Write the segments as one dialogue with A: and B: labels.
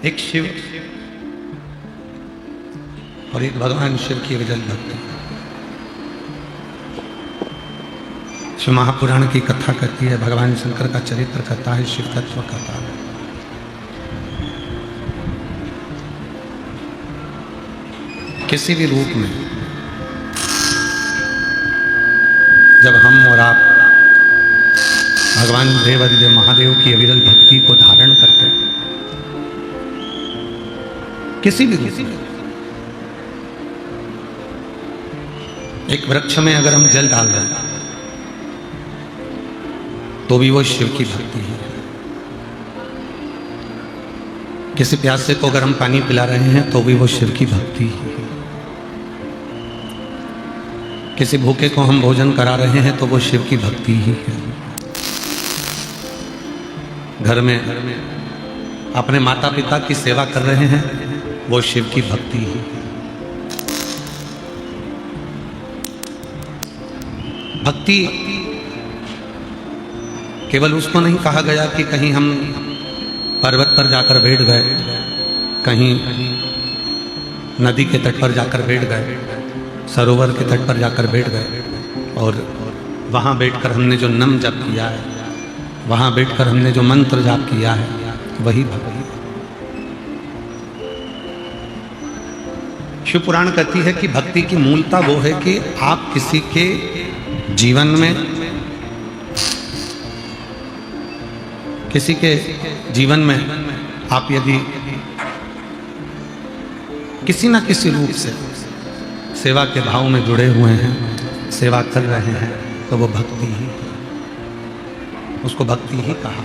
A: एक शिव और एक भगवान शिव की विजल भक्ति। शिव महापुराण की कथा कहती है, भगवान शंकर का चरित्र कहता है, शिव तत्व कहता है। किसी भी रूप में जब हम और आप भगवान देवादिदेव महादेव की अविरल भक्ति को धारण करते हैं, किसी भी रूप में, एक वृक्ष में अगर हम जल डाल रहे हैं तो भी वो शिव की भक्ति है। किसी प्यासे को अगर हम पानी पिला रहे हैं तो भी वो शिव की भक्ति है। किसी भूखे को हम भोजन करा रहे हैं तो वो शिव की भक्ति ही है। घर में अपने माता पिता की सेवा कर रहे हैं, वो शिव की भक्ति ही है। भक्ति केवल उसको नहीं कहा गया कि कहीं हम पर्वत पर जाकर बैठ गए, कहीं नदी के तट पर जाकर बैठ गए, सरोवर के तट पर जाकर बैठ गए और वहाँ बैठकर हमने जो नाम जप किया है, वहाँ बैठकर हमने जो मंत्र जाप किया है, वही भक्ति। शिव पुराण कहती है कि भक्ति की मूलता वो है कि आप किसी के जीवन में, किसी के जीवन में आप यदि किसी ना किसी रूप से सेवा के भाव में जुड़े हुए हैं, सेवा कर रहे हैं, तो वो भक्ति ही, उसको भक्ति ही कहा।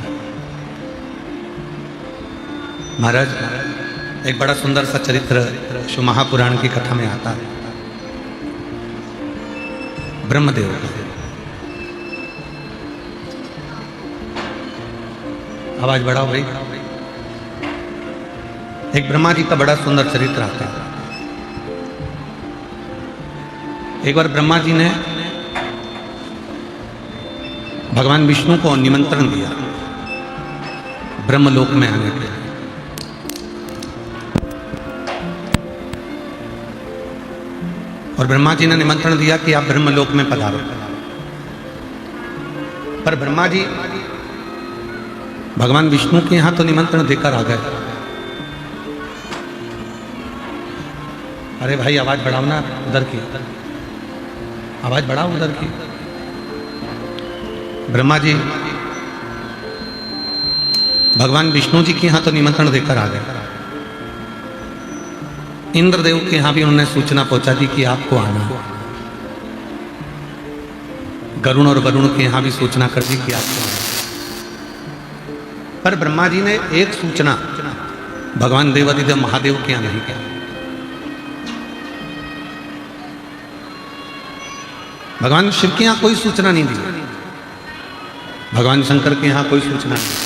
A: महाराज, एक बड़ा सुंदर सा चरित्र शिव महापुराण की कथा में आता है। ब्रह्मदेव का, आवाज बढ़ाओ भाई। एक ब्रह्मा जी का बड़ा सुंदर चरित्र आता है। एक बार ब्रह्मा जी ने भगवान विष्णु को निमंत्रण दिया ब्रह्मलोक में आने के लिए। और ब्रह्मा जी ने निमंत्रण दिया कि आप ब्रह्मलोक में पधारो। पर ब्रह्मा जी भगवान विष्णु के यहां तो निमंत्रण देकर आ गए। अरे भाई, आवाज बढ़ाओ ना उधर की, आवाज बढ़ाओ उधर की। ब्रह्मा जी भगवान विष्णु जी के यहां तो निमंत्रण देकर आ गए। इंद्रदेव के यहां भी उन्होंने सूचना पहुंचा दी कि आपको आना है। गरुण और वरुण के यहां भी सूचना कर दी कि आपको आना है। पर ब्रह्मा जी ने एक सूचना भगवान देवादिदेव महादेव के यहां नहीं किया। भगवान शिव के यहां कोई सूचना नहीं दी, भगवान शंकर के यहां कोई सूचना नहीं।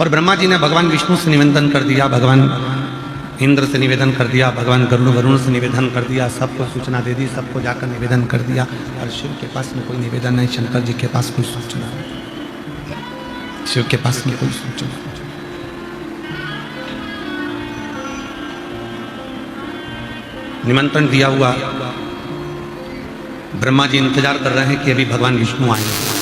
A: और ब्रह्मा जी ने भगवान विष्णु से निवेदन कर दिया, भगवान इंद्र से निवेदन कर दिया, भगवान गरुड़ वरुण से निवेदन कर दिया, सबको सूचना दे दी, सबको जाकर निवेदन कर दिया। और शिव के पास में कोई निवेदन नहीं, शंकर जी के पास कोई सूचना नहीं, शिव के पास में कोई सूचना नहीं। निमंत्रण दिया हुआ, ब्रह्मा जी इंतजार कर रहे हैं कि अभी भगवान विष्णु आएंगे।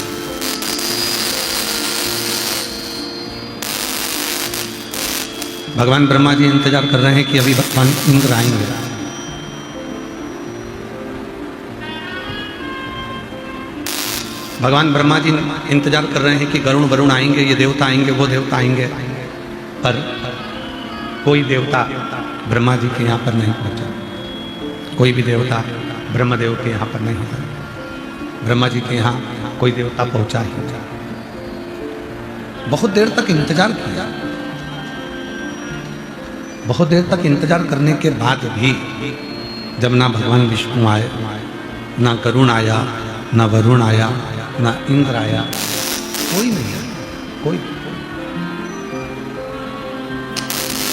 A: भगवान ब्रह्मा जी इंतजार कर रहे हैं कि अभी भगवान इंद्र आएंगे। भगवान ब्रह्मा जी इंतजार कर रहे हैं कि गरुण वरुण आएंगे, ये देवता आएंगे, वो देवता आएंगे। पर कोई देवता ब्रह्मा जी के यहाँ पर नहीं पहुंचा, कोई भी देवता ब्रह्मदेव के यहाँ पर नहीं था। ब्रह्मा जी के यहाँ कोई देवता पहुंचा ही नहीं। बहुत देर तक इंतजार किया, बहुत देर तक इंतजार करने के बाद भी जब ना भगवान विष्णु आए, ना गरुण आया, ना वरुण आया, ना इंद्र आया, कोई नहीं आया, कोई।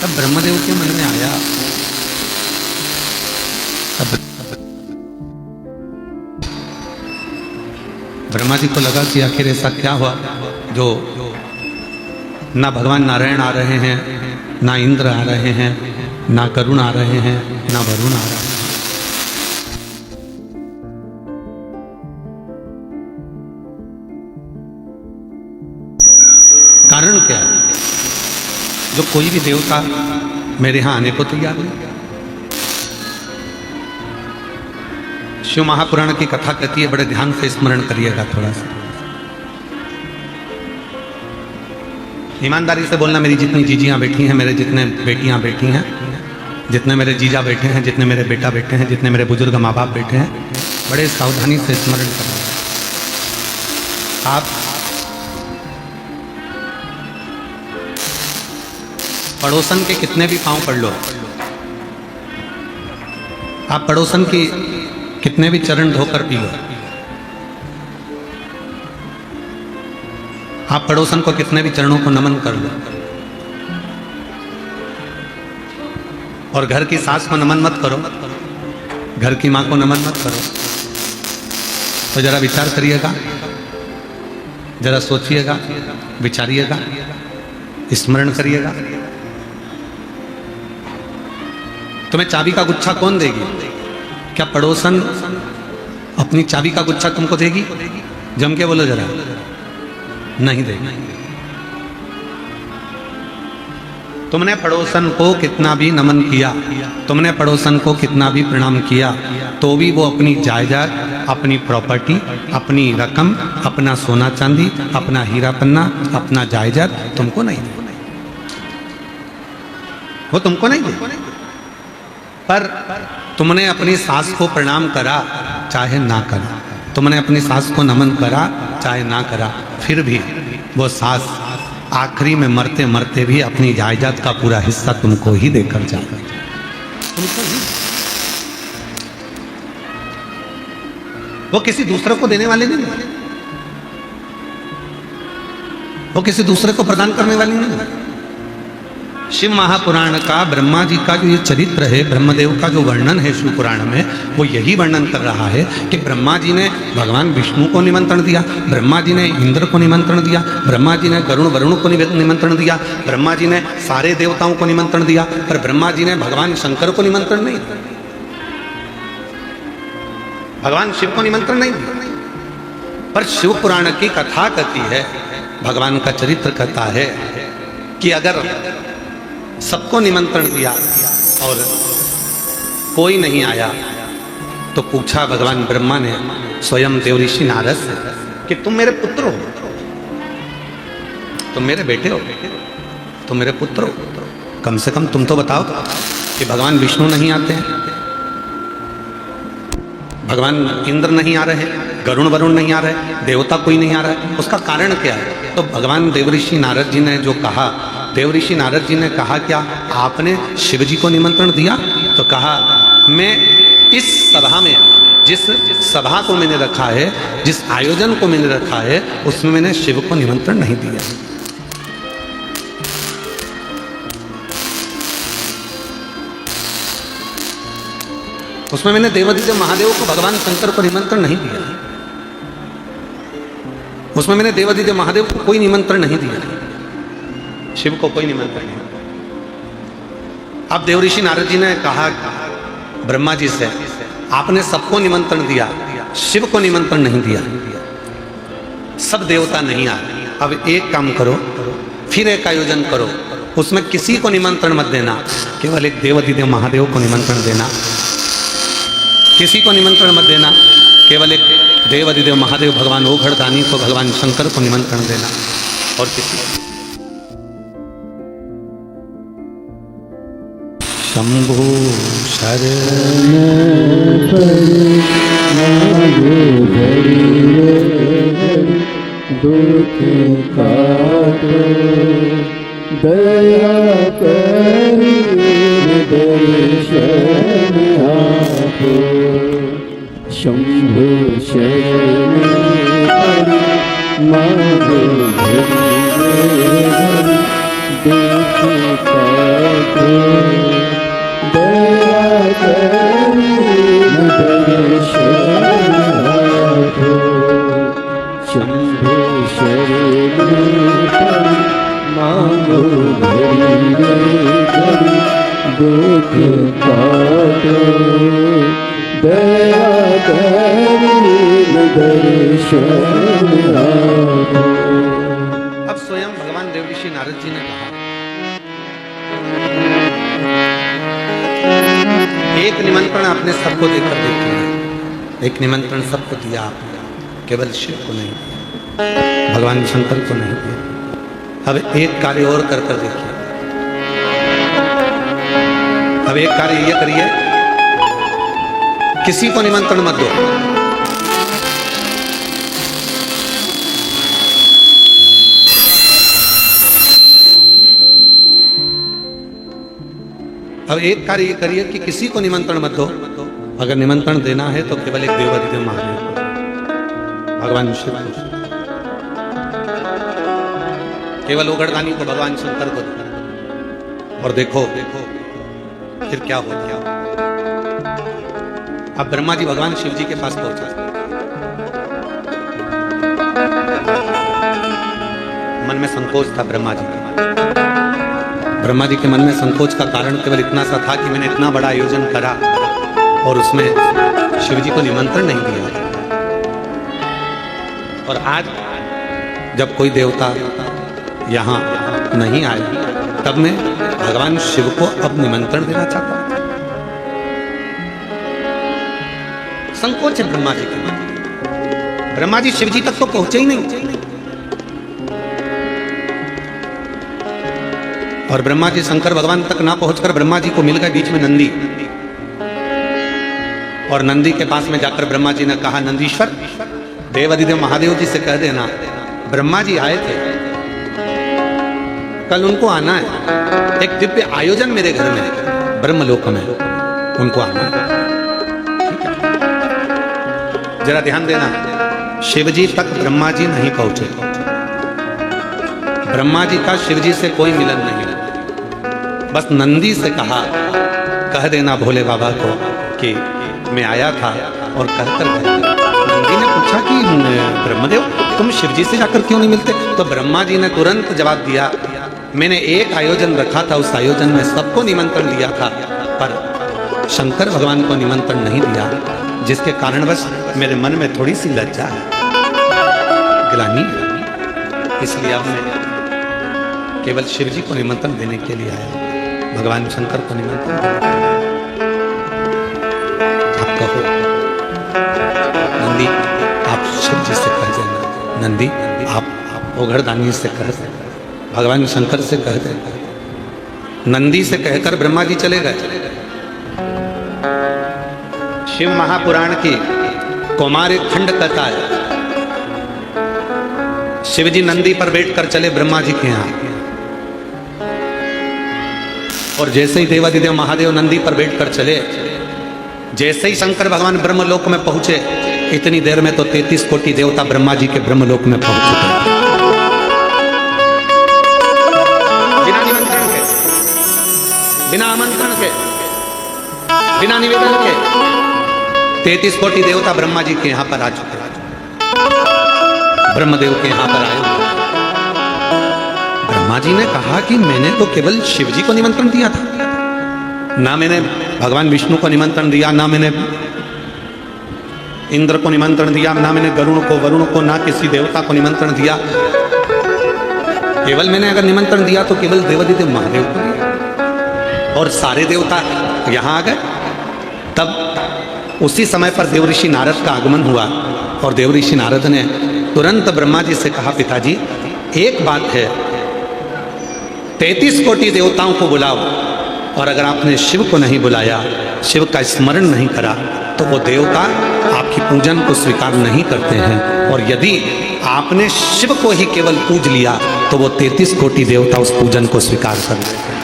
A: तब ब्रह्मदेव के मन में आया, ब्रह्मा जी को लगा कि आखिर ऐसा क्या हुआ जो ना भगवान नारायण आ रहे हैं, ना इंद्र आ रहे हैं, ना करुण आ रहे हैं, ना वरुण आ रहे हैं। कारण क्या है? जो कोई भी देवता मेरे यहां आने को तैयार नहीं। शिव महापुराण की कथा कहती है, बड़े ध्यान से स्मरण करिएगा थोड़ा सा। ईमानदारी से बोलना, मेरी जितनी जीजियां बैठी हैं, मेरे जितने बेटियां बैठी हैं, जितने मेरे जीजा बैठे हैं, जितने मेरे बेटा बैठे हैं, जितने मेरे बुजुर्ग माँ बाप बैठे हैं, बड़े सावधानी से स्मरण करना। आप पड़ोसन के कितने भी पांव पड़ लो, आप पड़ोसन की कितने भी चरण धोकर पी लो, आप पड़ोसन को कितने भी चरणों को नमन कर लो, और घर की सास को नमन मत करो, घर की मां को नमन मत करो, तो जरा विचार करिएगा, जरा सोचिएगा, विचारिएगा, स्मरण करिएगा। तुम्हें चाबी का गुच्छा कौन देगी? क्या पड़ोसन अपनी चाबी का गुच्छा तुमको देगी? जम के बोलो जरा, नहीं देगी। तुमने पड़ोसन को कितना भी नमन किया, तुमने पड़ोसन को कितना भी प्रणाम किया, तो भी वो अपनी जायदाद, अपनी प्रॉपर्टी, अपनी रकम, अपना सोना चांदी, अपना हीरा पन्ना, अपना जायदाद तुमको नहीं दे, वो तुमको नहीं दे। पर तुमने अपनी सास को प्रणाम करा चाहे ना करा, तुमने अपनी सास को नमन करा चाहे ना करा, फिर भी वो सास आखिरी में मरते मरते भी अपनी जायदाद का पूरा हिस्सा तुमको ही देकर जाएगा, तुमको ही। वो किसी दूसरे को देने वाले नहीं, वो किसी दूसरे को प्रदान करने वाली नहीं। शिव महापुराण का, ब्रह्मा जी का जो ये चरित्र है, ब्रह्मदेव का जो वर्णन है शिव पुराण में, वो यही वर्णन कर रहा है कि ब्रह्मा जी ने भगवान विष्णु को निमंत्रण दिया, ब्रह्मा जी ने इंद्र को निमंत्रण दिया, ब्रह्मा जी ने गरुण वरुण को निमंत्रण दिया, ब्रह्मा जी ने सारे देवताओं को निमंत्रण दिया, पर ब्रह्मा जी ने भगवान शंकर को निमंत्रण नहीं दिया, भगवान शिव को निमंत्रण नहीं दिया। पर शिव पुराण की कथा कहती है, भगवान का चरित्र कहता है कि अगर सबको निमंत्रण दिया और कोई नहीं आया, तो पूछा भगवान ब्रह्मा ने स्वयं देवऋषि नारद से कि तुम मेरे पुत्र हो, तुम मेरे बेटे हो, तुम मेरे पुत्र हो, कम से कम तुम तो बताओ कि भगवान विष्णु नहीं आते हैं, भगवान इंद्र नहीं आ रहे, गरुण वरुण नहीं आ रहे, देवता कोई नहीं आ रहा है, उसका कारण क्या है? तो भगवान देवऋषि नारद जी ने जो कहा, देवऋषि नारद जी ने कहा, क्या आपने शिव जी को निमंत्रण दिया? तो कहा, मैं इस सभा में, जिस सभा को मैंने रखा है, जिस आयोजन को मैंने रखा है, उसमें मैंने शिव को निमंत्रण नहीं दिया। उसमें मैंने देवादिदेव महादेव को, भगवान शंकर को निमंत्रण नहीं दिया, उसमें मैंने देवादिदेव महादेव को कोई निमंत्रण नहीं दिया, शिव को कोई निमंत्रण नहीं। अब देवऋषि नारद जी ने कहा ब्रह्मा जी से, आपने सबको निमंत्रण दिया, शिव को निमंत्रण नहीं दिया, सब देवता नहीं आ रहे, अब एक काम करो, फिर एक आयोजन करो, उसमें किसी को निमंत्रण मत देना, केवल एक देवादिदेव महादेव को निमंत्रण देना, किसी को निमंत्रण मत देना, केवल एक देवादिदेव महादेव भगवान ओघड़दानी को, भगवान शंकर को निमंत्रण देना, और किसी। शंभु शरण
B: दुख काट दया कर दर्शन आपो। शंभु शरण मांगो दुख काट दया कर दर्शन आपो। शंभु शरण काटे दया दीन दर्शन आए।
A: अब स्वयं भगवान देवऋषि नारद जी ने कहा, एक निमंत्रण आपने सबको देकर देखी है, एक निमंत्रण सबको दिया आपने, केवल शिव को नहीं दिया, भगवान शंकर को नहीं दिया। अब एक कार्य और कर कर देखिए। अब एक कार्य ये करिए, किसी को निमंत्रण मत दो। अब एक कार्य ये करिए कि किसी को निमंत्रण मत दो। अगर निमंत्रण देना है तो केवल एक देवाधिदेव महादेव को, भगवान शिव को, केवल उगड़दानी को भगवान शंकर को दो। और देखो देखो फिर क्या हो गया। अब ब्रह्मा जी भगवान शिव जी के पास पहुंचा, मन में संकोच था ब्रह्मा जी का। ब्रह्मा जी के मन में संकोच का कारण केवल इतना सा था कि मैंने इतना बड़ा आयोजन करा और उसमें शिव जी को निमंत्रण नहीं दिया। और आज जब कोई देवता यहाँ नहीं आए, तब मैं भगवान शिव को अब निमंत्रण देना चाहता हूं। संकोच है ब्रह्मा जी के। ब्रह्मा जी शिव जी तक तो पहुंचे ही नहीं। और ब्रह्मा जी शंकर भगवान तक ना पहुंचकर ब्रह्मा जी को मिल गए बीच में नंदी। और नंदी के पास में जाकर ब्रह्मा जी ने कहा, नंदीश्वर देवाधिदेव महादेव जी से कह देना, ब्रह्मा जी आए थे, कल उनको आना है। एक दिव्य आयोजन मेरे घर में है, ब्रह्मलोक में, उनको आना है। ठीक है? जरा ध्यान देना, शिव जी तक ब्रह्मा जी नहीं पहुंचे। ब्रह्मा जी का शिव जी से कोई मिलन नहीं। बस नंदी से कहा, कह देना भोले बाबा को कि मैं आया था और कहकर गया। नंदी ने पूछा कि ब्रह्मदेव तुम शिव जी से जाकर क्यों नहीं मिलते? तो ब्रह्मा जी ने तुरंत जवाब दिया, मैंने एक आयोजन रखा था, उस आयोजन में सबको निमंत्रण दिया था, पर शंकर भगवान को निमंत्रण नहीं दिया, जिसके कारणवश मेरे मन में थोड़ी सी लज्जा है, ग्लानि है। इसलिए अब मैं केवल शिव जी को निमंत्रण देने के लिए आया, भगवान शंकर को निमंत्रण देने के लिए। आप कहो नंदी, आप शिव जी से कह देना, नंदी आप ओघड़दानी से कह देना, भगवान शंकर से कह देना। नंदी से कहकर ब्रह्मा जी चले गए। शिव महापुराण की कौमार एक खंड कहता है, शिव जी नंदी पर बैठकर चले ब्रह्मा जी के यहाँ। और जैसे ही देवाधिदेव महादेव नंदी पर बैठकर चले, जैसे ही शंकर भगवान ब्रह्मलोक में पहुंचे, इतनी देर में तो 33 कोटि देवता ब्रह्मा जी के ब्रह्मलोक में पहुंच चुके, बिना निमंत्रण के, बिना आमंत्रण के, बिना निवेदन के 33 कोटि देवता ब्रह्मा जी के यहाँ पर आ चुके, ब्रह्मदेव के यहाँ पर आए। ब्रह्मा जी ने कहा कि मैंने तो केवल शिव जी को निमंत्रण दिया था, ना मैंने भगवान विष्णु को निमंत्रण दिया, ना मैंने इंद्र को निमंत्रण दिया, ना मैंने गरुण को, वरुण को, ना किसी देवता को निमंत्रण दिया। केवल मैंने अगर निमंत्रण दिया तो केवल देवाधिदेव महादेव को दिया। और सारे देवता यहाँ आ गए। तब उसी समय पर देवऋषि नारद का आगमन हुआ और देवऋषि नारद ने तुरंत ब्रह्मा जी से कहा, पिताजी एक बात है, 33 कोटि देवताओं को बुलाओ, और अगर आपने शिव को नहीं बुलाया, शिव का स्मरण नहीं करा, तो वो देवता आपकी पूजन को स्वीकार नहीं करते हैं। और यदि आपने शिव को ही केवल पूज लिया तो वो 33 कोटि देवता उस पूजन को स्वीकार कर लेते हैं।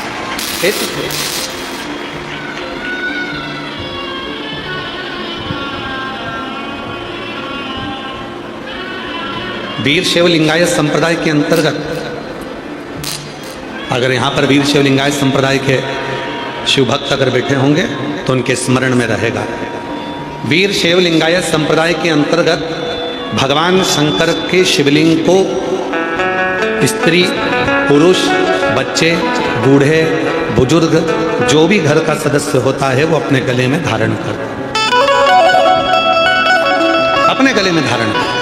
A: वीर शैव लिंगायत संप्रदाय के अंतर्गत, अगर यहाँ पर वीर शैव लिंगायत संप्रदाय के शिव भक्त अगर बैठे होंगे तो उनके स्मरण में रहेगा। वीर शैव लिंगायत संप्रदाय के अंतर्गत भगवान शंकर के शिवलिंग को स्त्री, पुरुष, बच्चे, बूढ़े, बुजुर्ग जो भी घर का सदस्य होता है वो अपने गले में धारण करता है, अपने गले में धारण करता है।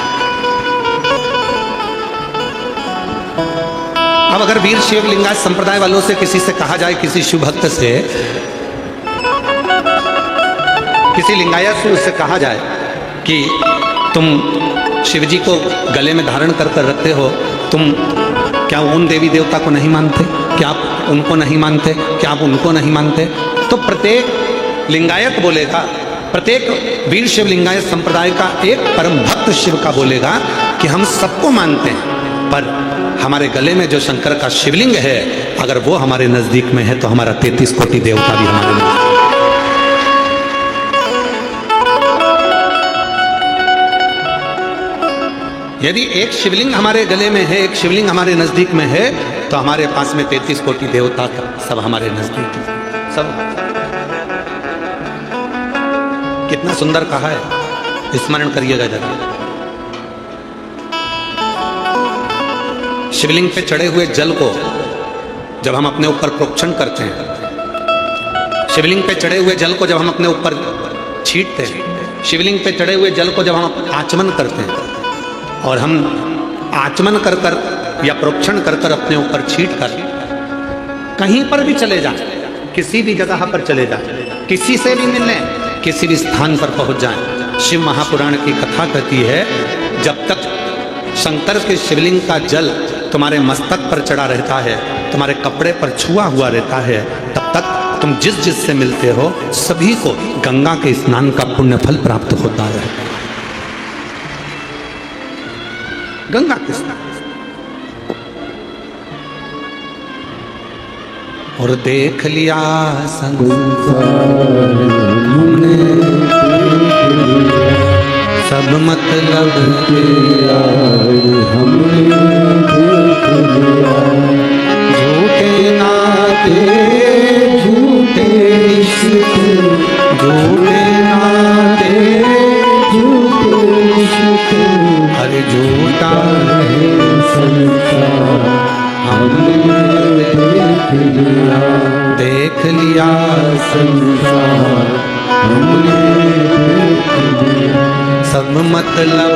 A: अब अगर वीर शैव लिंगायत संप्रदाय वालों से किसी से कहा जाए, किसी शिव भक्त से, किसी लिंगायत से उससे कहा जाए कि तुम शिव जी को गले में धारण कर कर रखते हो, तुम क्या उन देवी देवता को नहीं मानते, क्या आप उनको नहीं मानते, क्या आप उनको नहीं मानते? तो प्रत्येक लिंगायत बोलेगा, प्रत्येक वीर शिव लिंगायत संप्रदाय का एक परम भक्त शिव का बोलेगा कि हम सबको मानते हैं, पर हमारे गले में जो शंकर का शिवलिंग है, अगर वो हमारे नजदीक में है तो हमारा 33 कोटि देवता भी हमारे नजदीक। यदि एक शिवलिंग हमारे गले में है, एक शिवलिंग हमारे नजदीक में है, तो हमारे पास में 33 कोटि देवता सब हमारे नजदीक है, सब। कितना सुंदर कहा है, स्मरण करिएगा जरा। शिवलिंग पे चढ़े हुए जल को जब हम अपने ऊपर प्रोक्षण करते हैं, शिवलिंग पे चढ़े हुए जल को जब हम अपने ऊपर छींटते हैं, शिवलिंग पे चढ़े हुए जल को जब हम आचमन करते हैं, और हम आचमन कर कर या प्रोक्षण कर कर अपने ऊपर छींट कर कहीं पर भी चले जाएं, किसी भी जगह पर चले जाएं, किसी से भी मिलने, किसी भी स्थान पर पहुंच जाएं, शिव महापुराण की कथा कहती है, जब तक शंकर के शिवलिंग का जल तुम्हारे मस्तक पर चढ़ा रहता है, तुम्हारे कपड़े पर छुआ हुआ रहता है, तब तक तुम जिस जिस से मिलते हो सभी को गंगा के स्नान का पुण्य फल प्राप्त होता है। गंगा के स्नान। और देख लिया संसार हमने, सब मतलब तेरा हमने देख लिया, झूठे नाते झूठे रिश्ते, झूठे नाते झूठे रिश्ते, अरे झूठा है संसार हमने देख लिया संसार हमने देख लिया, सब मतलब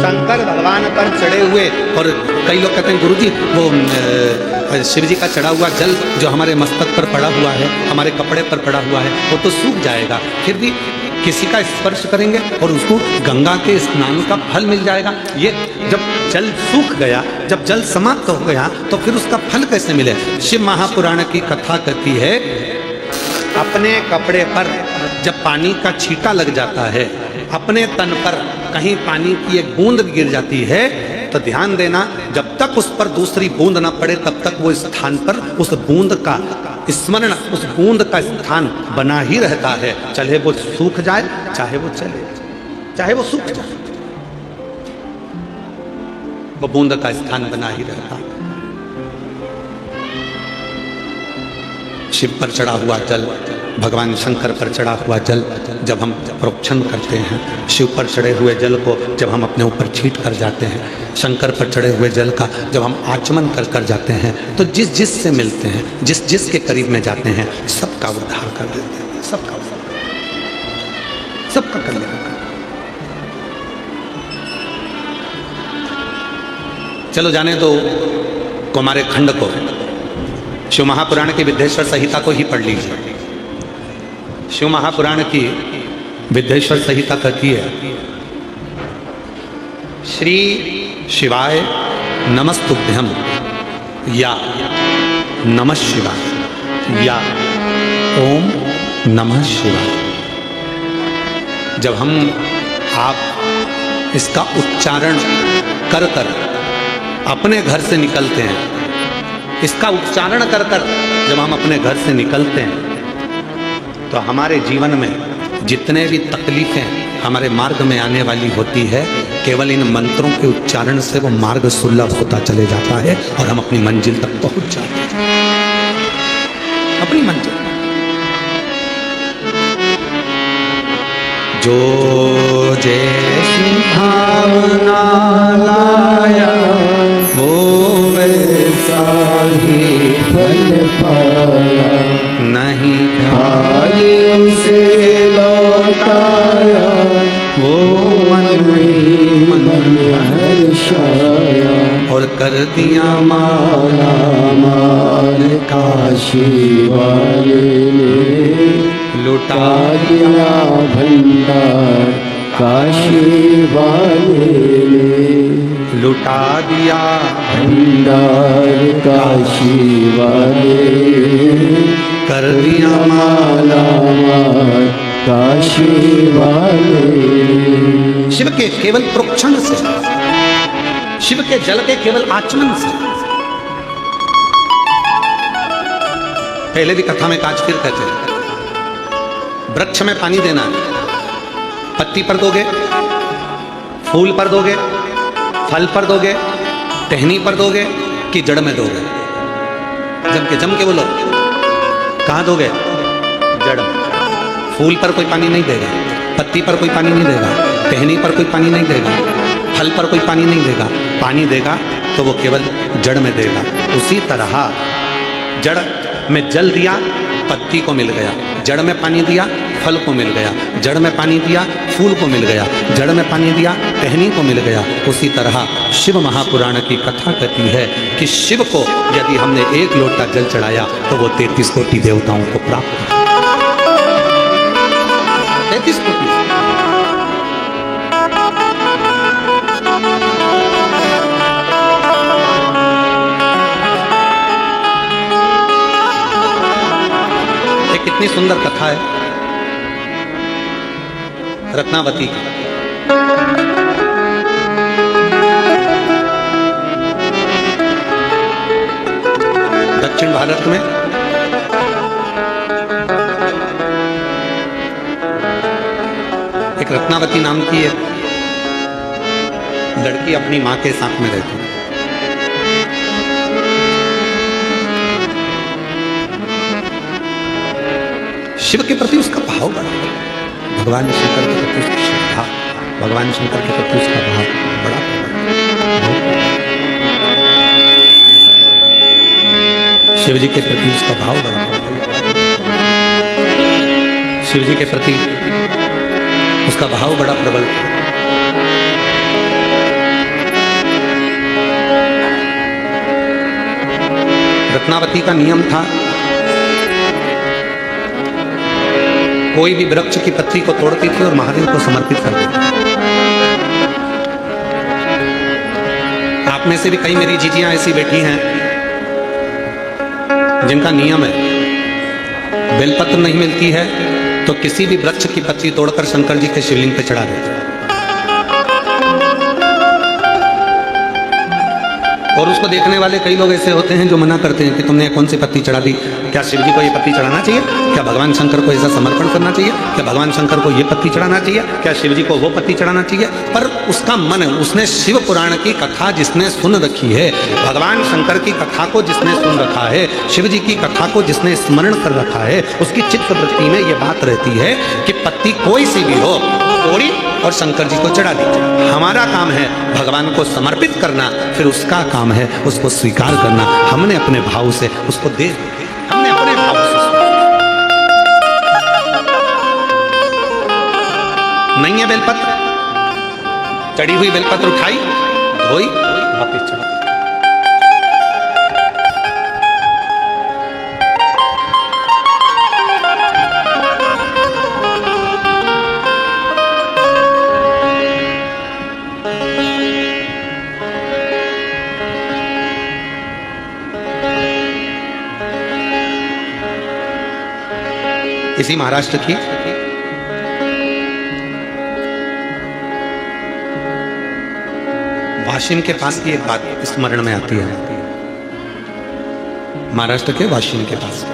A: शंकर भगवान पर चढ़े हुए। और कई लोग कहते हैं गुरुजी वो शिव जी का चढ़ा हुआ जल जो हमारे मस्तक पर पड़ा हुआ है, हमारे कपड़े पर पड़ा हुआ है, वो तो सूख जाएगा, फिर भी किसी का स्पर्श करेंगे और उसको गंगा के स्नान का फल मिल जाएगा। ये जब जल सूख गया, जब जल समाप्त हो गया, तो फिर उसका फल कैसे मिले? शिव महापुराण की कथा कहती है, अपने कपड़े पर जब पानी का छींटा लग जाता है, अपने तन पर कहीं पानी की एक बूंद गिर जाती है, तो ध्यान देना, जब तक उस पर दूसरी बूंद ना पड़े तब तक वो स्थान पर उस बूंद का स्मरण, उस बूंद का स्थान बना ही रहता है, चाहे वो सूख जाए, चाहे वो चले, चाहे वो सूख जाए, वो बूंद का स्थान बना ही रहता है। शिव पर चढ़ा हुआ जल, भगवान शंकर पर चढ़ा हुआ जल जब हम प्रोक्षण करते हैं, शिव पर चढ़े हुए जल को जब हम अपने ऊपर छींट कर जाते हैं, शंकर पर चढ़े हुए जल का जब हम आचमन कर कर जाते हैं, तो जिस जिस से मिलते हैं, जिस जिस के करीब में जाते हैं, सबका उद्धार कर देते हैं, सबका कल्याण कर। चलो जाने दो कुमारे खंड को, शिव महापुराण की विद्येश्वर संहिता को ही पढ़ लीजिए। शिव महापुराण की विद्येश्वर संहिता कहती है, श्री शिवाय नमस्तुभ्यम या नमः शिवाय या ओम नमः शिवाय। जब हम आप इसका उच्चारण कर कर अपने घर से निकलते हैं, इसका उच्चारण कर कर जब हम अपने घर से निकलते हैं, तो हमारे जीवन में जितने भी तकलीफें हमारे मार्ग में आने वाली होती है, केवल इन मंत्रों के उच्चारण से वो मार्ग सुलभ होता चले जाता है और हम अपनी मंजिल तक पहुंच जाते हैं, अपनी मंजिल। जो जैसी भावना लाया वो
B: हर्षाया
A: और कर दिया
B: माला माल काशी वाले ने
A: लुटा
B: दिया भंडार काशी वाले ने
A: लुटा दिया
B: भंडार काशी वाले
A: कर दिया
B: माला माल काशी वाले।
A: शिव के केवल प्रोक्षण से, शिव के जल के केवल आचमन से। पहले भी कथा में काज फिर कहते हैं, वृक्ष में पानी देना, पत्ती पर दोगे, फूल पर दोगे, फल पर दोगे, टहनी पर दोगे कि जड़ में दोगे? जम के बोलो, कहां दोगे? जड़ में। फूल पर कोई पानी नहीं देगा, पत्ती पर कोई पानी नहीं देगा, टहनी पर कोई पानी नहीं देगा, फल पर कोई पानी नहीं देगा। पानी देगा तो वो केवल जड़ में देगा। उसी तरह जड़ में जल दिया, पत्ती को मिल गया। जड़ में पानी दिया, फल को मिल गया। जड़ में पानी दिया, फूल को मिल गया। जड़ में पानी दिया, टहनी को मिल गया। उसी तरह शिव महापुराण की कथा कहती है कि शिव को यदि हमने एक लोटा जल चढ़ाया तो वो 33 कोटि देवताओं को प्राप्त है। 33 कोटि। कितनी सुंदर कथा है रत्नावती की। दक्षिण भारत में एक रत्नावती नाम की एक लड़की अपनी मां के साथ में रहती है। शिव के प्रति उसका भाव बड़ा, भगवान शंकर के प्रति उसकी श्रद्धा, भगवान शंकर के प्रति उसका भाव बड़ा। शिव जी के प्रति उसका भाव बड़ा, शिव जी के प्रति उसका भाव बड़ा प्रबल। रत्नावती का नियम था, कोई भी वृक्ष की पत्ती को तोड़ती थी और महादेव को समर्पित कर देती। आप में से भी कई मेरी जीजियां ऐसी बैठी हैं जिनका नियम है, बेलपत्र नहीं मिलती है तो किसी भी वृक्ष की पत्ती तोड़कर शंकर जी के शिवलिंग पे चढ़ा देते। और उसको देखने वाले कई लोग ऐसे होते हैं जो मना करते हैं कि तुमने कौन सी पत्ती चढ़ा दी, क्या शिव जी को ये पत्ती चढ़ाना चाहिए, क्या भगवान शंकर को ऐसा समर्पण करना चाहिए, क्या भगवान शंकर को ये पत्ती चढ़ाना चाहिए, क्या शिव जी को वो पत्ती चढ़ाना चाहिए। पर उसका मन, उसने शिव पुराण की कथा जिसने सुन रखी है, भगवान शंकर की कथा को जिसने सुन रखा है, शिव जी की कथा को जिसने स्मरण कर रखा है, उसकी चित्त वृत्ति में ये बात रहती है कि पत्ती कोई सी भी हो, तोड़ी और शंकर जी को चढ़ा दी। हमारा काम है भगवान को समर्पित करना, फिर उसका काम है उसको स्वीकार करना। हमने अपने भाव से उसको दे, हमने अपने भाव से। नहीं है बेलपत्र, चढ़ी हुई बेलपत्र उठाई, धोई, वापिस चढ़ा। इसी महाराष्ट्र की वाशिम के पास की एक बात स्मरण में आती है। महाराष्ट्र के वाशिम के पास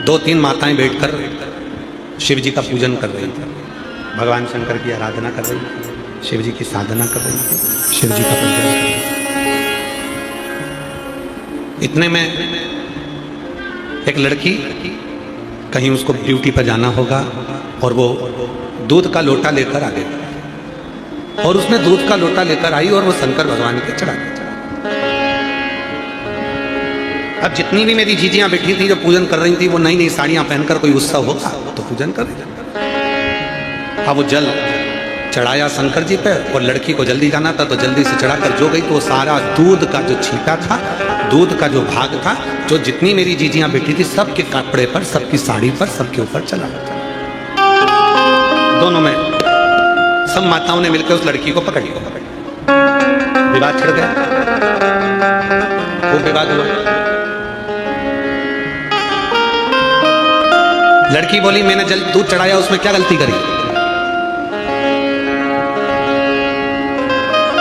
A: 2-3 माताएं बैठकर शिव जी का पूजन कर रही थी, भगवान शंकर की आराधना कर रही थी, शिव जी की साधना कर रही थी, शिव जी का पूजन कर रही थी। इतने में एक लड़की, कहीं उसको ड्यूटी पर जाना होगा और वो दूध का लोटा लेकर आ गई और उसने दूध का लोटा लेकर आई और वो शंकर भगवान के चढ़ा दिया। अब जितनी भी मेरी जीजियां बैठी थी जो पूजन कर रही थी, वो नई नई साड़ियां पहनकर, कोई उत्सव होगा तो पूजन कर रही थी। अब वो जल चढ़ाया शंकर जी पे, और लड़की को जल्दी जाना था तो जल्दी से चढ़ाकर जो गई तो वो सारा दूध का जो छींटा था, दूध का जो भाग था, जो जितनी मेरी जीजियां बैठी थी सबके कपड़े पर, सबकी साड़ी पर, सबके ऊपर चला। दोनों में सब माताओं ने मिलकर उस लड़की को पकड़ लिया। विवाद छिड़ गया, वो विवाद हुआ। लड़की बोली मैंने जल दूध चढ़ाया, उसमें क्या गलती करी?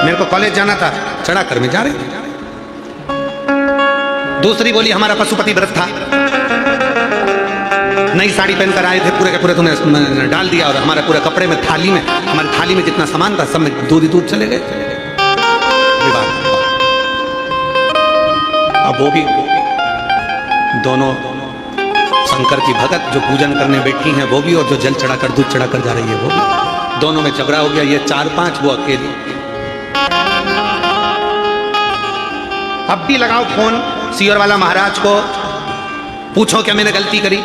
A: मेरे को कॉलेज जाना था, चढ़ा कर मैं जा रही थी। दूसरी बोली हमारा पशुपति व्रत था, नई साड़ी पहनकर आए थे, पूरे के पूरे तूने डाल दिया, और हमारे पूरे कपड़े में, थाली में, हमारी थाली में जितना सामान था सब में दूध ही दूध चले गए। विवाद। अब वो भी दोनों शंकर की भगत जो पूजन करने बैठी हैं वो भी, और जो जल चढ़ाकर दूध चढ़ाकर जा रही है वो भी, दोनों में झगड़ा हो गया। ये 4-5, वो अकेली। अब भी लगाओ फोन सीओर वाला महाराज को, पूछो क्या मैंने गलती करी।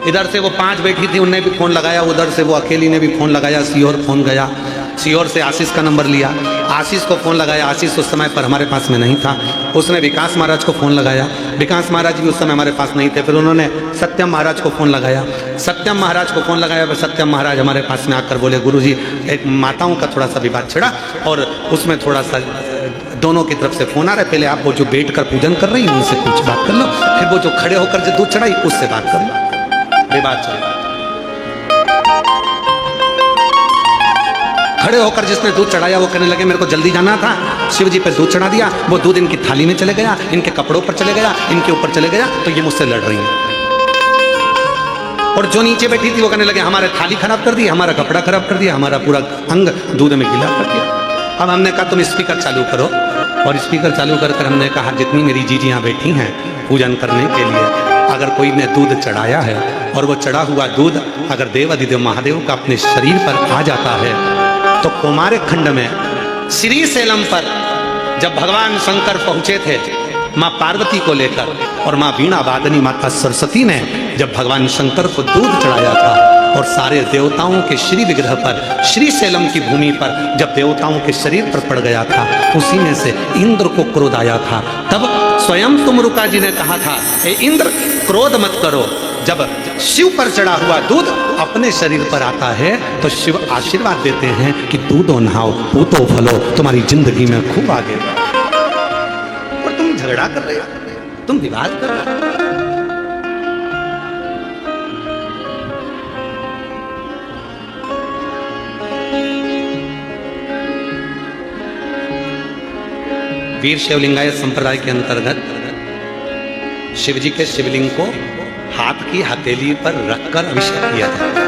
A: इधर से वो 5 बैठी थी, उनने भी फोन लगाया, उधर से वो अकेली ने भी फोन लगाया। सीओर फोन गया, सीओर से आशीष का नंबर लिया, आशीष को फोन लगाया। आशीष उस समय पर हमारे पास में नहीं था, उसने विकास महाराज को फोन लगाया, विकास महाराज भी उस समय हमारे पास नहीं थे। फिर उन्होंने सत्यम महाराज को फोन लगाया, सत्यम महाराज को फोन लगाया। फिर सत्यम महाराज हमारे पास में आकर बोले गुरुजी एक माताओं का थोड़ा सा विवाद छिड़ा, और उसमें थोड़ा सा दोनों की तरफ से फोन आ रहा है, पहले आप वो जो बैठ कर पूजन कर रही हैं उनसे कुछ बात कर लो, फिर वो जो खड़े होकर जो दूध चढ़ाई उससे बात कर लो। विवाद चला। खड़े होकर जिसने दूध चढ़ाया वो कहने लगे मेरे को जल्दी जाना था, शिव जी पर दूध चढ़ा दिया, वो दूध इनकी थाली में चले गया, इनके कपड़ों पर चले गया, इनके ऊपर चले गया, तो ये मुझसे लड़ रही है। और जो नीचे बैठी थी वो कहने लगे हमारे थाली खराब कर दी, हमारा कपड़ा खराब कर दिया, हमारा पूरा अंग दूध में गीला कर दिया। अब हमने कहा तुम स्पीकर चालू करो, और स्पीकर चालू कर हमने कहा जितनी मेरी जीजियां बैठी हैं पूजन करने के लिए, अगर कोई ने दूध चढ़ाया है और वो चढ़ा हुआ दूध अगर देवाधिदेव महादेव का अपने शरीर पर आ जाता है, तो कुमार खंड में श्री सेलम पर जब भगवान शंकर पहुंचे थे माँ पार्वती को लेकर, और माँ वीणा वादनी माता सरस्वती ने जब भगवान शंकर को दूध चढ़ाया था, और सारे देवताओं के श्री विग्रह पर, श्री सेलम की भूमि पर जब देवताओं के शरीर पर पड़ गया था, उसी में से इंद्र को क्रोध आया था। तब स्वयं तुमरुका जी ने कहा था ए इंद्र क्रोध मत करो, जब शिव पर चढ़ा हुआ दूध अपने शरीर पर आता है तो शिव आशीर्वाद देते हैं कि दूधो नहाओ पूतो फलो, तुम्हारी जिंदगी में खूब आगे। और तुम झगड़ा कर रहे हो, तुम विवाद कर रहे हो। वीर शिवलिंगायत संप्रदाय के अंतर्गत शिव जी के शिवलिंग को हाथ की हथेली पर रखकर अभिषेक किया जाता है।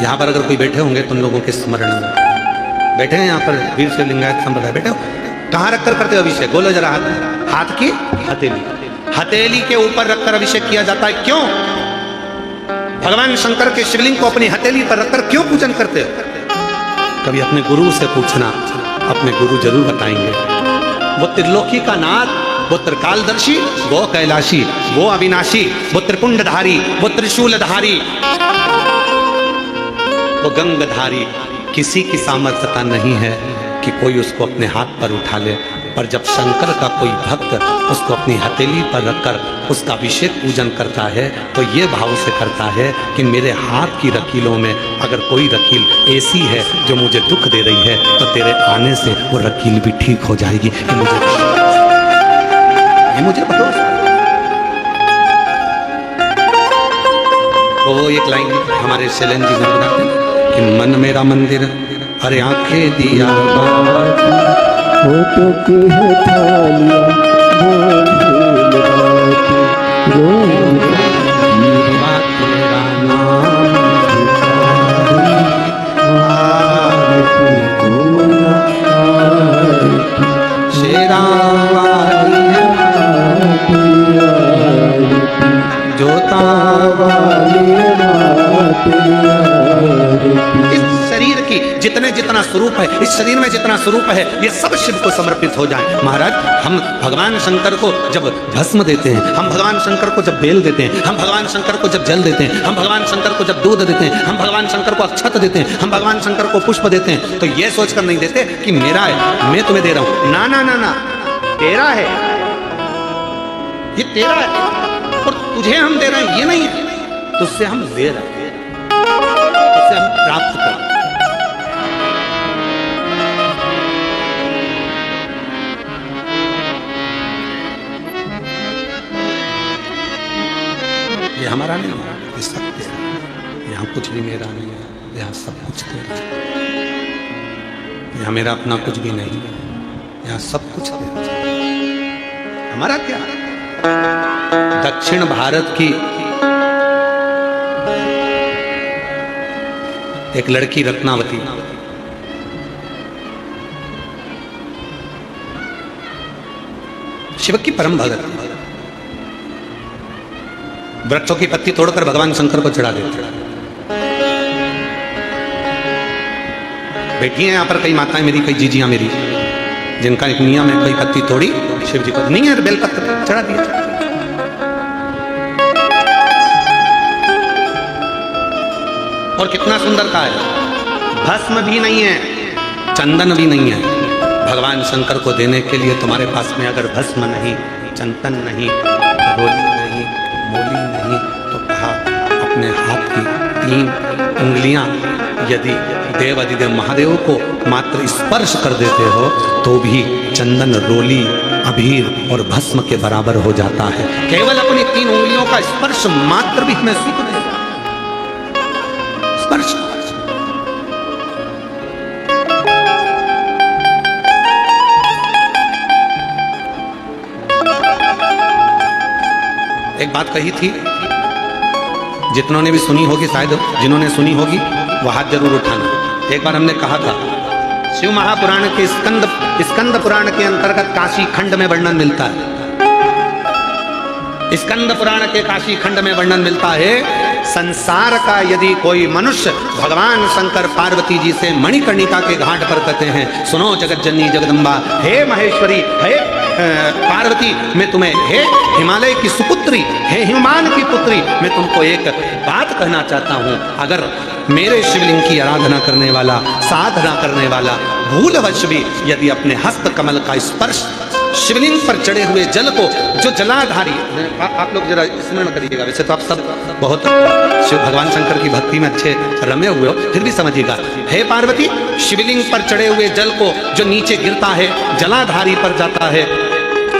A: यहाँ पर अगर कोई बैठे होंगे तो उन लोगों के स्मरण में बैठे हैं, यहाँ पर वीर शिवलिंगायत संप्रदाय बैठे हो, कहाँ रखकर करते हो अभिषेक? बोलो जरा। हाथ की हथेली, हथेली के ऊपर रखकर अभिषेक किया जाता है। क्यों? भगवान शंकर के शिवलिंग को अपनी हथेली पर रखकर क्यों पूजन करते हो? कभी अपने गुरु से पूछना, अपने गुरु जरूर बताएंगे। वो त्रिलोकी का नाथ, वो त्रिकालदर्शी, वो कैलाशी, वो अविनाशी, वो त्रिपुंडधारी, वो त्रिशूलधारी, वो गंगधारी, किसी की सामर्थ्यता नहीं है कि कोई उसको अपने हाथ पर उठा ले। पर जब शंकर का कोई भक्त उसको अपनी हथेली पर रखकर उसका अभिषेक पूजन करता है तो ये भाव से करता है कि मेरे हाथ की रकीलों में अगर कोई रकील ऐसी है जो मुझे दुख दे रही है तो तेरे आने से वो रकील भी ठीक हो जाएगी। ये मुझे भरोसा। वो एक लाइन हमारे शैलेंद्र जी बताते हैं कि मन मेरा मंदिर, अरे आंखें दिया
B: होठों की है थालियां, बोल बात
A: बात तेरा नाम शेरा जोता इस शरीर की जितने जितना स्वरूप है, इस शरीर में जितना स्वरूप है, ये सब शिव को समर्पित हो जाए। महाराज, हम भगवान शंकर को जब भस्म देते हैं, हम भगवान शंकर को जब बेल देते हैं, हम भगवान शंकर को जब जल देते हैं, हम भगवान शंकर को जब दूध देते हैं, हम भगवान शंकर को अक्षत देते हैं, हम भगवान शंकर को पुष्प देते हैं, तो ये सोचकर नहीं देते कि मेरा है, मैं तुम्हें दे रहा हूं। ना ना ना ना, तेरा है, ये तेरा है और तुझे हम दे रहे हैं, ये नहीं है, तुझसे हम ले रहे हैं, तुझसे हम प्राप्त कर रहे हैं। ये हमारा नहीं है, ये सब तेरा है। यहाँ कुछ भी मेरा नहीं है, यहाँ सब कुछ तेरा है। यहाँ मेरा अपना कुछ भी नहीं है, यहाँ सब कुछ तेरा है। हमारा क्या? दक्षिण भारत की एक लड़की रत्नावती, शिव की परम भगत, वृक्षों की पत्ती तोड़कर भगवान शंकर को चढ़ा देती। बैठी हैं यहाँ पर कई माताएं मेरी, कई जीजियां मेरी, जिनका एक नियम है, कई पत्ती तोड़ी शिव जी को नहीं है, बेलपत्र चढ़ा दिया। और कितना सुंदरता है, भस्म भी नहीं है, चंदन भी नहीं है। भगवान शंकर को देने के लिए तुम्हारे पास में अगर भस्म नहीं, चंदन नहीं, रोली नहीं, मोली नहीं, तो कहा अपने हाथ की 3 उंगलियां यदि देव अधिदेव महादेव को मात्र स्पर्श कर देते हो तो भी चंदन, रोली, अबीर और भस्म के बराबर हो जाता है। केवल अपनी 3 उंगलियों का स्पर्श मात्र भी हमें सुख देता है। स्पर्श एक बात कही थी, जितनों ने भी सुनी होगी, शायद जिन्होंने सुनी होगी वह हाथ जरूर उठाना। एक बार हमने कहा था, शिव महापुराण के स्कंद पुराण के अंतर्गत काशी खंड में वर्णन मिलता है। स्कंद पुराण के काशी खंड में वर्णन मिलता है, संसार का यदि कोई मनुष्य भगवान शंकर पार्वती जी से मणिकर्णिका के घाट पर कहते हैं, सुनो जगत जननी जगदम्बा, हे महेश्वरी, हे पार्वती, मैं तुम्हें, हे हिमालय की सुपुत्री, हे हिमान की पुत्री, मैं तुमको एक बात कहना चाहता हूं। अगर मेरे शिवलिंग की आराधना करने वाला, साधना करने वाला भूलवश भी यदि अपने हस्त कमल का स्पर्श शिवलिंग पर चढ़े हुए जल को, जो जलाधारी, आप लोग जरा स्मरण करिएगा, वैसे तो आप सब बहुत शिव भगवान शंकर की भक्ति में अच्छे रमे हुए हो, फिर भी समझिएगा, हे पार्वती, शिवलिंग पर चढ़े हुए जल को जो नीचे गिरता है, जलाधारी पर जाता है,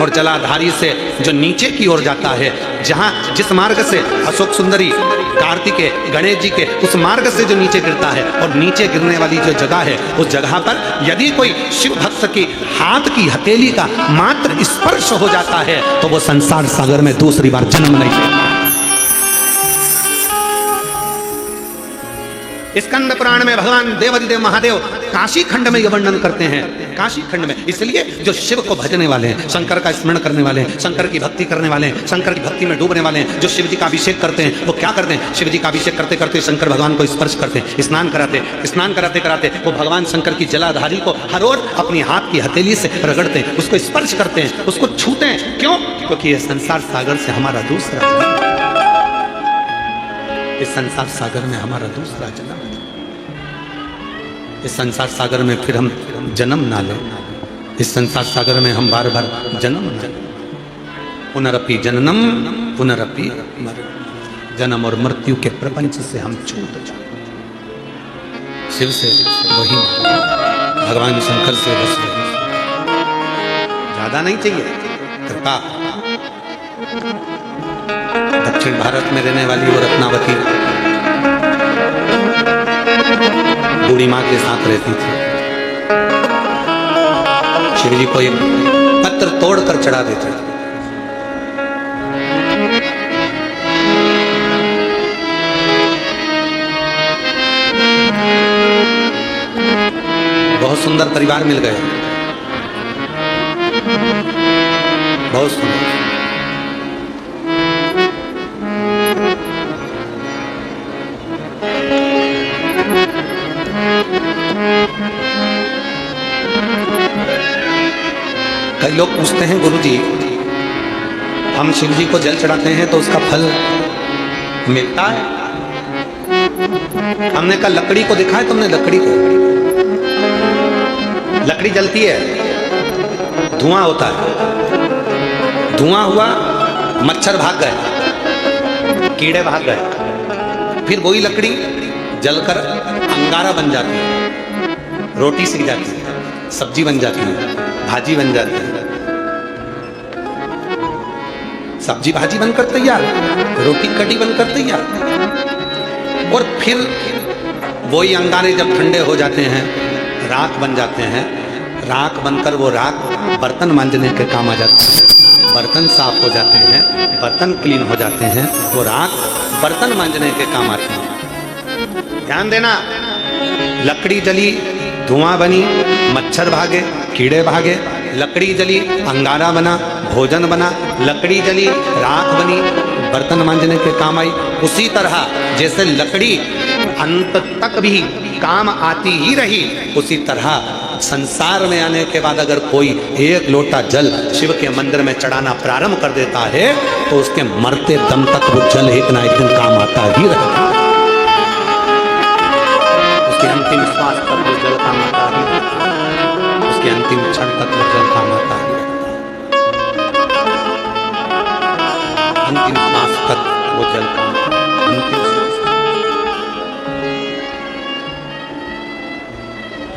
A: और जलाधारी से जो नीचे की ओर जाता है, जहां जिस मार्ग से अशोक सुंदरी, कार्तिकेय, गणेश जी के उस मार्ग से जो नीचे गिरता है, और नीचे गिरने वाली जो जगह है, उस जगह पर यदि कोई शिव भक्त की हाथ की हथेली का मात्र स्पर्श हो जाता है तो वो संसार सागर में दूसरी बार जन्म नहीं लेता। स्कंद पुराण में भगवान देवाधिदेव महादेव काशी खंड में यह वर्णन करते हैं, काशी खंड में। इसलिए जो शिव को भजने वाले हैं, शंकर का स्मरण करने वाले हैं, शंकर की भक्ति करने वाले हैं, शंकर की भक्ति में डूबने वाले हैं, जो शिव जी का अभिषेक करते हैं, वो क्या करते हैं, शिव जी का अभिषेक करते करते शंकर भगवान को स्पर्श करते हैं, स्नान कराते कराते वो भगवान शंकर की जलाधारी को हर ओर अपनी हाथ की हथेली से रगड़ते हैं, उसको स्पर्श करते हैं, उसको छूते हैं। क्यों? क्योंकि यह संसार सागर से हमारा दूसरा जन्म, इस संसार सागर में हमारा दूसरा जन्म, इस संसार सागर में फिर हम जन्म ना लें, इस संसार सागर में हम बार बार जन्म न लें। पुनरपि जननम पुनरपि मरणम, जन्म और मृत्यु के प्रपंच से हम छूट जाए, शिव से वही भगवान शंकर से बस ज्यादा नहीं चाहिए कृपा। दक्षिण भारत में रहने वाली वो रत्नावती बूढ़ी माँ के साथ रहती थी। शिव जी को एक पत्र तोड़कर चढ़ा देते थे। बहुत सुंदर परिवार मिल गए, बहुत सुंदर। कई लोग पूछते हैं गुरु जी, हम शिव जी को जल चढ़ाते हैं तो उसका फल मिलता है? हमने कहा लकड़ी को देखा है तुमने? लकड़ी को, लकड़ी जलती है, धुआं होता है, धुआं हुआ, मच्छर भाग गए, कीड़े भाग गए, फिर वही लकड़ी जलकर अंगारा बन जाती है, रोटी सीख जाती है, सब्जी बन जाती है, भाजी बन जाती है, सब्जी भाजी बनकर तैयार, रोटी कड़ी बनकर तैयार। और फिर वही अंगारे जब ठंडे हो जाते हैं, राख बन जाते हैं, राख बनकर वो राख बर्तन मांजने के काम आ जाती है, बर्तन साफ हो जाते हैं, बर्तन क्लीन हो जाते हैं, वो राख बर्तन मांजने के काम आते हैं। ध्यान देना, लकड़ी जली, धुआं बनी, मच्छर भागे, कीड़े भागे, लकड़ी जली, अंगारा बना, भोजन बना, लकड़ी जली, राख बनी, बर्तन मांजने के काम आई। उसी तरह जैसे लकड़ी अंत तक भी काम आती ही रही, उसी तरह संसार में आने के बाद अगर कोई एक लोटा जल शिव के मंदिर में चढ़ाना प्रारंभ कर देता है तो उसके मरते दम तक वो जल एक ना एक दिन काम आता ही रहेगा। उसके अंतिम श्वास तक वो जल काम आता ही रहेगा, उसके अंतिम क्षण तक वो जल काम आता ही रहेगा, अंतिम श्वास तक वो जल काम, अंतिम श्वास।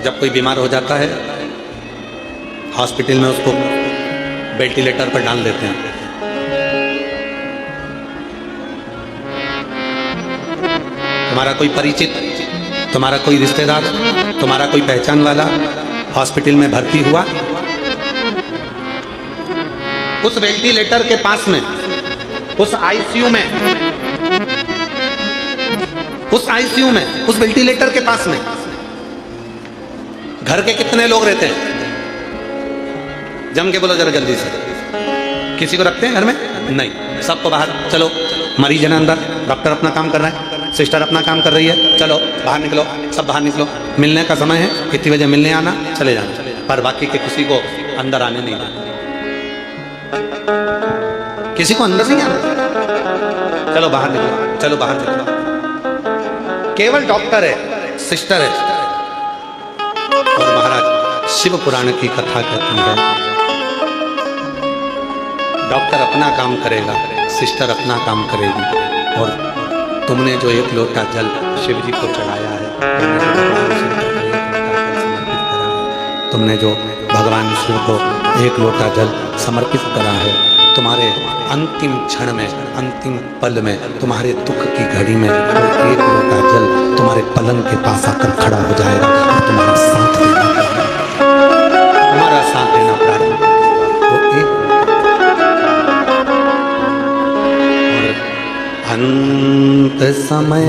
A: जब कोई बीमार हो जाता है हॉस्पिटल में, उसको वेंटिलेटर पर डाल देते हैं, तुम्हारा कोई परिचित, तुम्हारा कोई रिश्तेदार, तुम्हारा कोई पहचान वाला हॉस्पिटल में भर्ती हुआ, उस वेंटिलेटर के पास में, उस आईसीयू में, उस आईसीयू में, उस वेंटिलेटर के पास में घर के कितने लोग रहते हैं? जम के बोलो जरा जल्दी से। किसी को रखते हैं घर में? नहीं, सबको बाहर। चलो, मरीज है ना अंदर, डॉक्टर अपना काम कर रहा है, सिस्टर अपना काम कर रही है, चलो बाहर निकलो, सब बाहर निकलो, मिलने का समय है, इतनी बजे मिलने आना, चले जाना, पर बाकी के किसी को अंदर आने नहीं देना, किसी को अंदर नहीं आना, चलो बाहर निकलो, चलो बाहर निकलो। केवल डॉक्टर है, सिस्टर है। और महाराज शिव पुराण की कथा कहती है, डॉक्टर अपना काम करेगा, सिस्टर अपना काम करेगी, और तुमने जो एक लोटा जल शिव जी को चढ़ाया है, तुमने जो भगवान शिव को एक लोटा जल समर्पित करा है, तुम्हारे अंतिम क्षण में, अंतिम पल में, तुम्हारे दुख की घड़ी में वो एक लोटा जल तुम्हारे पलंग के पास आकर खड़ा हो जाएगा और तुम्हारा साथ देना, तुम्हारा साथ देना प्रारंभ करेगा। वो एक और अंत समय